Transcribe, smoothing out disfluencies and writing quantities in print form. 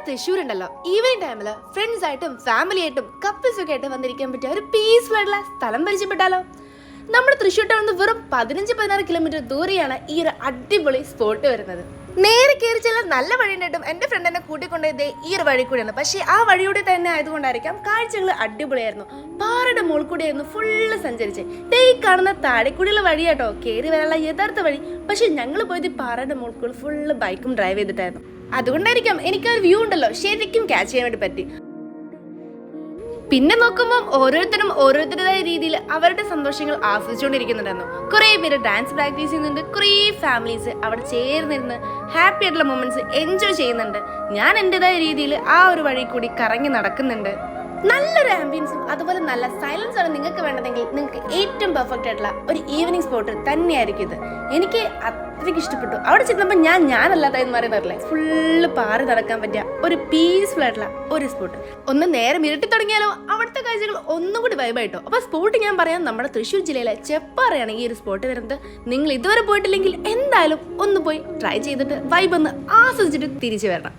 തൃശ്ശൂർ ഉണ്ടല്ലോ ഈവനിങ് ടൈമില് ഫ്രണ്ട്സ് ആയിട്ടും ഫാമിലി ആയിട്ടും കപ്പിൾസ് ഒക്കെ ആയിട്ട് വന്നിരിക്കാൻ പറ്റിയ ഒരു പീസ്ഫുൾ ആയിട്ടുള്ള സ്ഥലം പരിചയപ്പെട്ടാലോ. നമ്മുടെ തൃശ്ശൂർ ടൗണിൽ നിന്ന് വെറും 15-16 കിലോമീറ്റർ ദൂരെയാണ് ഈ ഒരു അടിപൊളി സ്പോട്ട് വരുന്നത്. നേരെ കയറി ചെല്ലാൻ നല്ല വഴി ഉണ്ടായിട്ടും എൻ്റെ ഫ്രണ്ട് എന്നെ കൂട്ടിക്കൊണ്ടത് ഈ ഒരു വഴി കൂടിയാണ്. പക്ഷേ ആ വഴിയൂടെ തന്നെ ആയതുകൊണ്ടായിരിക്കാം കാഴ്ചകൾ അടിപൊളിയായിരുന്നു. പാറയുടെ മുകളിൽ കൂടിയായിരുന്നു ഫുള്ള് സഞ്ചരിച്ച്. ഈ കാണുന്ന താഴെക്കൂടിയുള്ള വഴിയാട്ടോ കയറി വരാനുള്ള യഥാർത്ഥ വഴി. പക്ഷെ ഞങ്ങൾ പോയത് പാറയുടെ മുകളിൽ കൂടി ഫുള്ള് ബൈക്കും ഡ്രൈവ് ചെയ്തിട്ടായിരുന്നു. അതുകൊണ്ടായിരിക്കാം എനിക്ക് ആ വ്യൂ ഉണ്ടല്ലോ ശരിക്കും ക്യാച്ച് ചെയ്യാൻ വേണ്ടി പറ്റി. പിന്നെ നോക്കുമ്പോൾ ഓരോരുത്തരും ഓരോരുത്തരുടേതായ രീതിയിൽ അവരുടെ സന്തോഷങ്ങൾ ആസ്വദിച്ചുകൊണ്ടിരിക്കുന്നുണ്ടായിരുന്നു. കുറേ പേര് ഡാൻസ് പ്രാക്ടീസ് ചെയ്യുന്നുണ്ട്, കുറേ ഫാമിലീസ് അവിടെ ചേർന്നിരുന്ന് ഹാപ്പി ആയിട്ടുള്ള മൊമെന്റ്സ് എൻജോയ് ചെയ്യുന്നുണ്ട്. ഞാൻ എൻ്റെതായ രീതിയിൽ ആ ഒരു വഴി കൂടി കറങ്ങി നടക്കുന്നുണ്ട്. നല്ലൊരു ആംബിയൻസും അതുപോലെ നല്ല സൈലൻസ് ആണ് നിങ്ങൾക്ക് വേണ്ടതെങ്കിൽ നിങ്ങൾക്ക് ഏറ്റവും പെർഫെക്റ്റ് ആയിട്ടുള്ള ഒരു ഈവനിങ് സ്പോട്ട് തന്നെയായിരിക്കും ഇത്. എനിക്ക് അത്രയ്ക്ക് ഇഷ്ടപ്പെട്ടു. അവിടെ ചെന്നപ്പോൾ ഞാനല്ലാതായി മാറി തരില്ലേ, ഫുള്ള് പാറി നടക്കാൻ പറ്റിയ ഒരു പീസ്ഫുൾ ആയിട്ടുള്ള ഒരു സ്പോട്ട്. ഒന്ന് നേരെ ഇരുട്ടി തുടങ്ങിയാലോ അവിടുത്തെ കാഴ്ചകൾ ഒന്നും കൂടി വൈബായിട്ടോ. അപ്പോൾ സ്പോട്ട് ഞാൻ പറയാം, നമ്മുടെ തൃശ്ശൂർ ജില്ലയിലെ ചെപ്പാറയാണ് ഈ ഒരു സ്പോട്ട് വരുന്നത്. നിങ്ങൾ ഇതുവരെ പോയിട്ടില്ലെങ്കിൽ എന്തായാലും ഒന്ന് പോയി ട്രൈ ചെയ്തിട്ട് വൈബ് ഒന്ന് ആസ്വദിച്ചിട്ട് തിരിച്ചു വരണം.